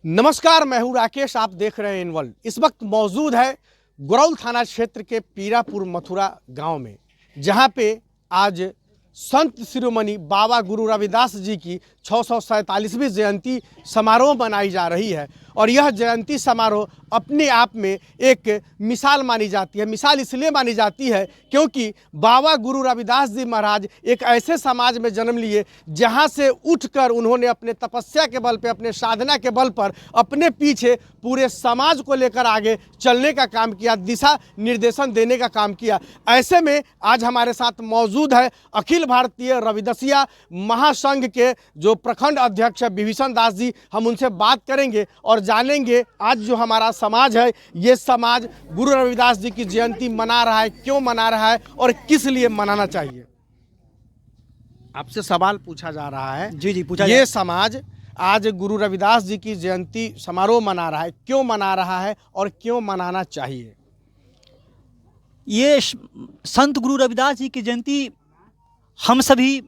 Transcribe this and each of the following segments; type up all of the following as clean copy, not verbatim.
नमस्कार, मैं हूं राकेश। आप देख रहे हैं इन वर्ल्ड। इस वक्त मौजूद है गुरौल थाना क्षेत्र के पीरापुर मथुरा गांव में, जहां पे आज संत शिरोमणि बाबा गुरु रविदास जी की 647वीं जयंती समारोह मनाई जा रही है। और यह जयंती समारोह अपने आप में एक मिसाल मानी जाती है। मिसाल इसलिए मानी जाती है क्योंकि बाबा गुरु रविदास जी महाराज एक ऐसे समाज में जन्म लिए जहां से उठकर उन्होंने अपने तपस्या के बल पे, अपने साधना के बल पर अपने पीछे पूरे समाज को लेकर आगे चलने का काम किया, दिशा निर्देशन देने का काम किया। ऐसे में आज हमारे साथ मौजूद है अखिल भारतीय रविदासिया महासंघ के जो प्रखंड अध्यक्ष है विभीषण दास जी। हम उनसे बात करेंगे और जानेंगे आज जो हमारा समाज है, ये समाज गुरु रविदास जी की जयंती मना रहा है, क्यों मना रहा है और किस लिए मनाना चाहिए। आपसे सवाल पूछा जा रहा है। जी पूछा। ये समाज आज गुरु रविदास जी की जयंती समारोह मना रहा है, क्यों मना रहा है और क्यों मनाना चाहिए। ये संत गुरु रविदास जी की जयंती हम सभी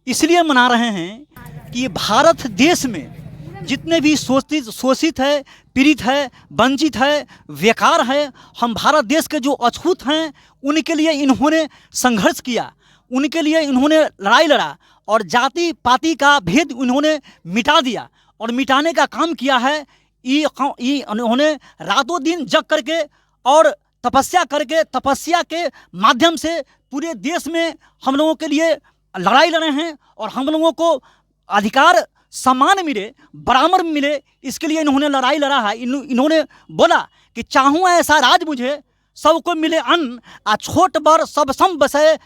इसलिए मना रहे हैं कि भारत देश में जितने भी शोषित है, पीड़ित है, वंचित है, बेकार है, हम भारत देश के जो अछूत हैं उनके लिए इन्होंने संघर्ष किया, उनके लिए इन्होंने लड़ाई लड़ा और जाति पाति का भेद उन्होंने मिटा दिया। और मिटाने का काम किया है। ये उन्होंने रातों दिन जग करके और तपस्या करके, तपस्या के माध्यम से पूरे देश में हम लोगों के लिए लड़ाई लड़े हैं और हम लोगों को अधिकार सम्मान मिले, बराबर मिले, इसके लिए इन्होंने लड़ाई लड़ा है। इन्होंने बोला कि चाहूँ ऐसा राज मुझे, सबको मिले अन्न, आ छोट बड़ सब सम बसे,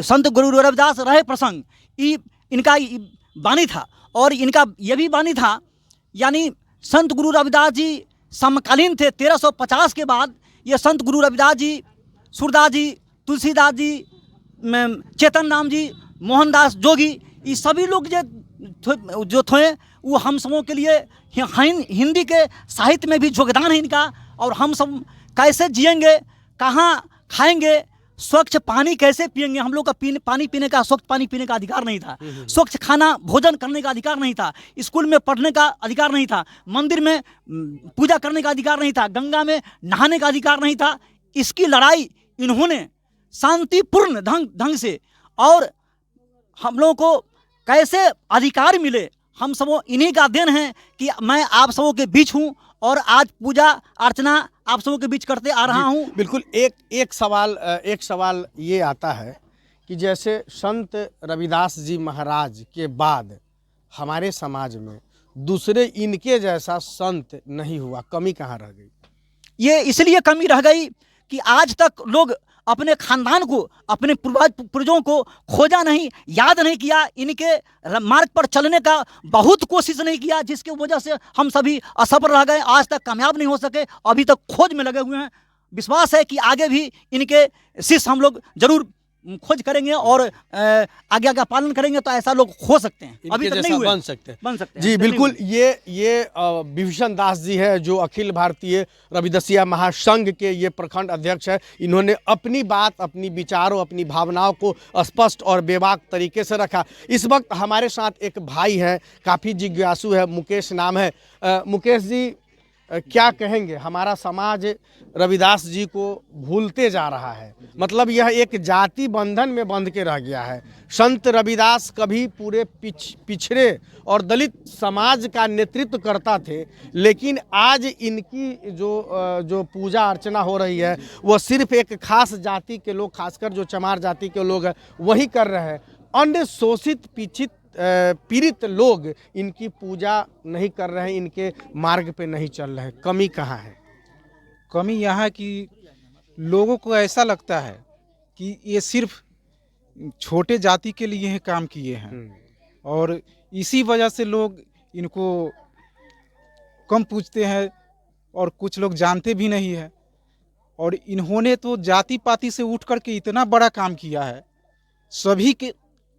संत गुरु रविदास रहे प्रसंग। इनका वाणी था। और इनका ये भी वाणी था, यानी संत गुरु रविदास जी समकालीन थे। 1350 के बाद ये संत गुरु रविदास जी, सूरदास जी, तुलसीदास जी, चेतन राम जी, मोहनदास जोगी, ये सभी लोग जो थे वो हम सबों के लिए हिंदी के साहित्य में भी योगदान है इनका। और हम सब कैसे जिएंगे, कहाँ खाएंगे, स्वच्छ पानी कैसे पिएंगे। हम लोग का पानी पीने का, स्वच्छ पानी पीने का अधिकार नहीं था, स्वच्छ खाना भोजन करने का अधिकार नहीं था, स्कूल में पढ़ने का अधिकार नहीं था, मंदिर में पूजा करने का अधिकार नहीं था, गंगा में नहाने का अधिकार नहीं था। इसकी लड़ाई इन्होंने शांतिपूर्ण ढंग से, और हम लोगों को कैसे अधिकार मिले, हम सबों इन्हीं का देन है कि मैं आप सबों के बीच हूँ और आज पूजा अर्चना आप सबों के बीच करते आ रहा हूँ। बिल्कुल। एक सवाल ये आता है कि जैसे संत रविदास जी महाराज के बाद हमारे समाज में दूसरे इनके जैसा संत नहीं हुआ, कमी कहाँ रह गई। ये इसलिए कमी रह गई कि आज तक लोग अपने खानदान को, अपने पूर्वजों को खोजा नहीं, याद नहीं किया, इनके मार्ग पर चलने का बहुत कोशिश नहीं किया, जिसकी वजह से हम सभी असफल रह गए, आज तक कामयाब नहीं हो सके, अभी तक खोज में लगे हुए हैं। विश्वास है कि आगे भी इनके शिष्य हम लोग जरूर खोज करेंगे और आज्ञा का पालन करेंगे तो ऐसा लोग हो सकते हैं, अभी तक नहीं हुए, बन सकते हैं। जी बिल्कुल। ये विभीषण दास जी है जो अखिल भारतीय रविदासिया महासंघ के ये प्रखंड अध्यक्ष है। इन्होंने अपनी बात, अपनी विचारों, अपनी भावनाओं को स्पष्ट और बेबाक तरीके से रखा। इस वक्त हमारे साथ एक भाई है, काफ़ी जिज्ञासु है, मुकेश नाम है। मुकेश जी, क्या कहेंगे। हमारा समाज रविदास जी को भूलते जा रहा है, मतलब यह एक जाति बंधन में बंध के रह गया है। संत रविदास कभी पूरे पिछड़े और दलित समाज का नेतृत्व करता थे, लेकिन आज इनकी जो पूजा अर्चना हो रही है वो सिर्फ एक खास जाति के लोग, खासकर जो चमार जाति के लोग हैं वही कर रहे हैं। अन्य शोषित पीड़ित लोग इनकी पूजा नहीं कर रहे हैं, इनके मार्ग पे नहीं चल रहे हैं। कमी कहाँ है। कमी यहाँ कि लोगों को ऐसा लगता है कि ये सिर्फ छोटे जाति के लिए ही काम किए हैं और इसी वजह से लोग इनको कम पूछते हैं और कुछ लोग जानते भी नहीं है। और इन्होंने तो जाति पाति से उठ करके इतना बड़ा काम किया है, सभी के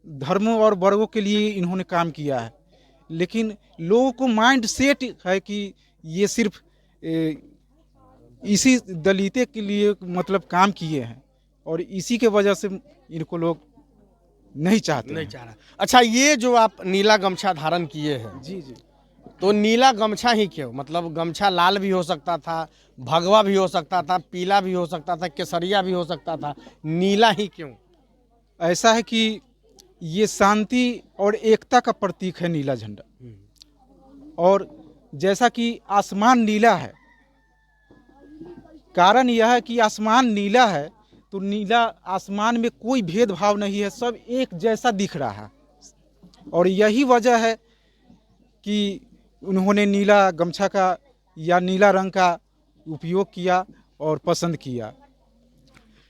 धर्मों और वर्गों के लिए इन्होंने काम किया है, लेकिन लोगों को माइंड सेट है कि ये सिर्फ इसी दलिते के लिए मतलब काम किए हैं और इसी के वजह से इनको लोग नहीं चाहते, नहीं चाह रहा। अच्छा, ये जो आप नीला गमछा धारण किए हैं, जी जी, तो नीला गमछा ही क्यों? मतलब गमछा लाल भी हो सकता था, भगवा भी हो सकता था, पीला भी हो सकता था, केसरिया भी हो सकता था, नीला ही क्यों? ऐसा है कि ये शांति और एकता का प्रतीक है नीला झंडा। और जैसा कि आसमान नीला है, कारण यह है कि आसमान नीला है तो नीला आसमान में कोई भेदभाव नहीं है, सब एक जैसा दिख रहा है। और यही वजह है कि उन्होंने नीला गमछा का या नीला रंग का उपयोग किया और पसंद किया।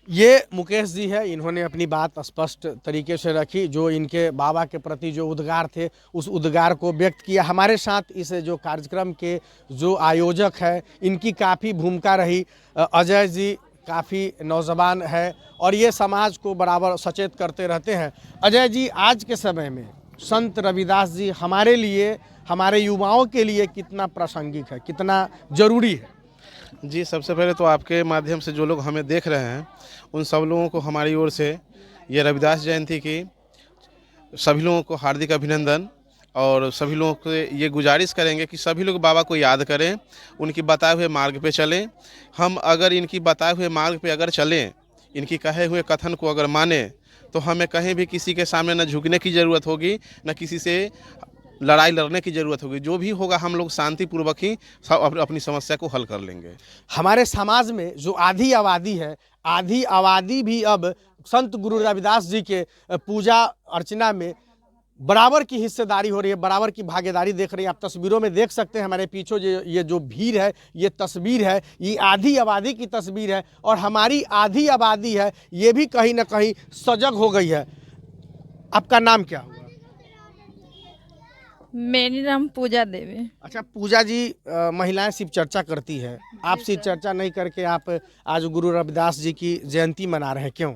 ये मुकेश जी है, इन्होंने अपनी बात स्पष्ट तरीके से रखी, जो इनके बाबा के प्रति जो उद्गार थे उस उद्गार को व्यक्त किया। हमारे साथ इस जो कार्यक्रम के जो आयोजक है, इनकी काफ़ी भूमिका रही। अजय जी काफ़ी नौजवान है और ये समाज को बराबर सचेत करते रहते हैं। अजय जी, आज के समय में संत रविदास जी हमारे लिए, हमारे युवाओं के लिए कितना प्रासंगिक है, कितना ज़रूरी है? जी, सबसे पहले तो आपके माध्यम से जो लोग हमें देख रहे हैं उन सब लोगों को हमारी ओर से ये रविदास जयंती की सभी लोगों को हार्दिक अभिनंदन। और सभी लोगों को ये गुजारिश करेंगे कि सभी लोग बाबा को याद करें, उनकी बताए हुए मार्ग पे चलें। हम अगर इनकी बताए हुए मार्ग पे अगर चलें, इनकी कहे हुए कथन को अगर माने, तो हमें कहीं भी किसी के सामने न झुकने की ज़रूरत होगी, न किसी से लड़ाई लड़ने की ज़रूरत होगी। जो भी होगा हम लोग शांतिपूर्वक ही सब अपनी समस्या को हल कर लेंगे। हमारे समाज में जो आधी आबादी है, आधी आबादी भी अब संत गुरु रविदास जी के पूजा अर्चना में बराबर की हिस्सेदारी हो रही है, बराबर की भागीदारी देख रही है। आप तस्वीरों में देख सकते हैं, हमारे पीछे ये जो भीड़ है, ये तस्वीर है, ये आधी आबादी की तस्वीर है। और हमारी आधी आबादी है, ये भी कहीं ना कहीं सजग हो गई है। आपका नाम क्या हुआ? मेरी नाम पूजा देवी। अच्छा पूजा जी, महिलाएं शिव चर्चा करती है, आप शिव चर्चा नहीं करके आप आज गुरु रविदास जी की जयंती मना रहे हैं, क्यों?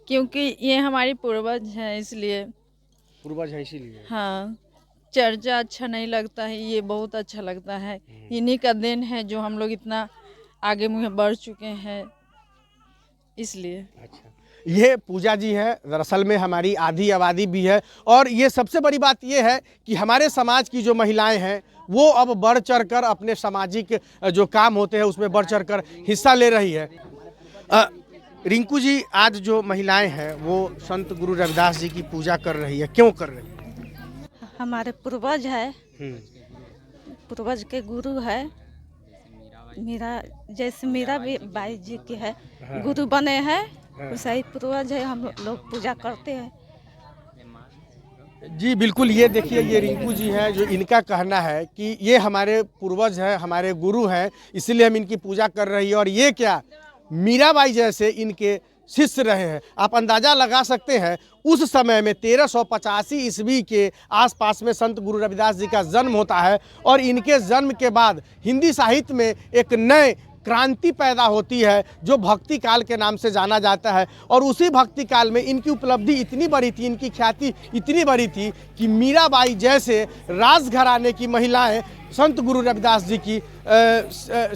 क्योंकि ये हमारी पूर्वज हैं, इसलिए। पूर्वज है इसीलिए। हाँ, चर्चा अच्छा नहीं लगता है, ये बहुत अच्छा लगता है। इन्हीं का देन है जो हम लोग इतना आगे मुझे बढ़ चुके हैं, इसलिए। अच्छा, ये पूजा जी है, दरअसल में हमारी आधी आबादी भी है। और ये सबसे बड़ी बात ये है कि हमारे समाज की जो महिलाएं हैं वो अब बढ़ चढ़ कर अपने सामाजिक जो काम होते हैं उसमें बढ़ चढ़ कर हिस्सा ले रही है। रिंकू जी, आज जो महिलाएं हैं वो संत गुरु रविदास जी की पूजा कर रही है, क्यों कर रही है? हमारे पूर्वज है, पूर्वज के गुरु है। मेरा जैसे मेरा भी बाई जी के है, गुरु बने हैं, वैसे ही पूर्वज है, हम लोग पूजा करते हैं। जी बिल्कुल, ये देखिए, ये रिंकू जी हैं, जो इनका कहना है कि ये हमारे पूर्वज हैं, हमारे गुरु हैं, इसलिए हम इनकी पूजा कर रही है। और ये क्या, मीराबाई जैसे इनके शिष्य रहे हैं। आप अंदाज़ा लगा सकते हैं, उस समय में 1385 ईस्वी के आसपास में संत गुरु रविदास जी का जन्म होता है। और इनके जन्म के बाद हिंदी साहित्य में एक नए क्रांति पैदा होती है, जो भक्ति काल के नाम से जाना जाता है। और उसी भक्ति काल में इनकी उपलब्धि इतनी बड़ी थी, इनकी ख्याति इतनी बड़ी थी कि मीराबाई जैसे राजघराने की महिलाएं संत गुरु रविदास जी की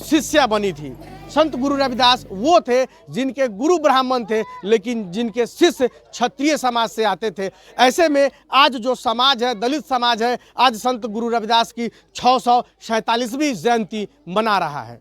शिष्या बनी थी। संत गुरु रविदास वो थे जिनके गुरु ब्राह्मण थे, लेकिन जिनके शिष्य क्षत्रिय समाज से आते थे। ऐसे में आज जो समाज है, दलित समाज है, आज संत गुरु रविदास की 647वीं जयंती मना रहा है।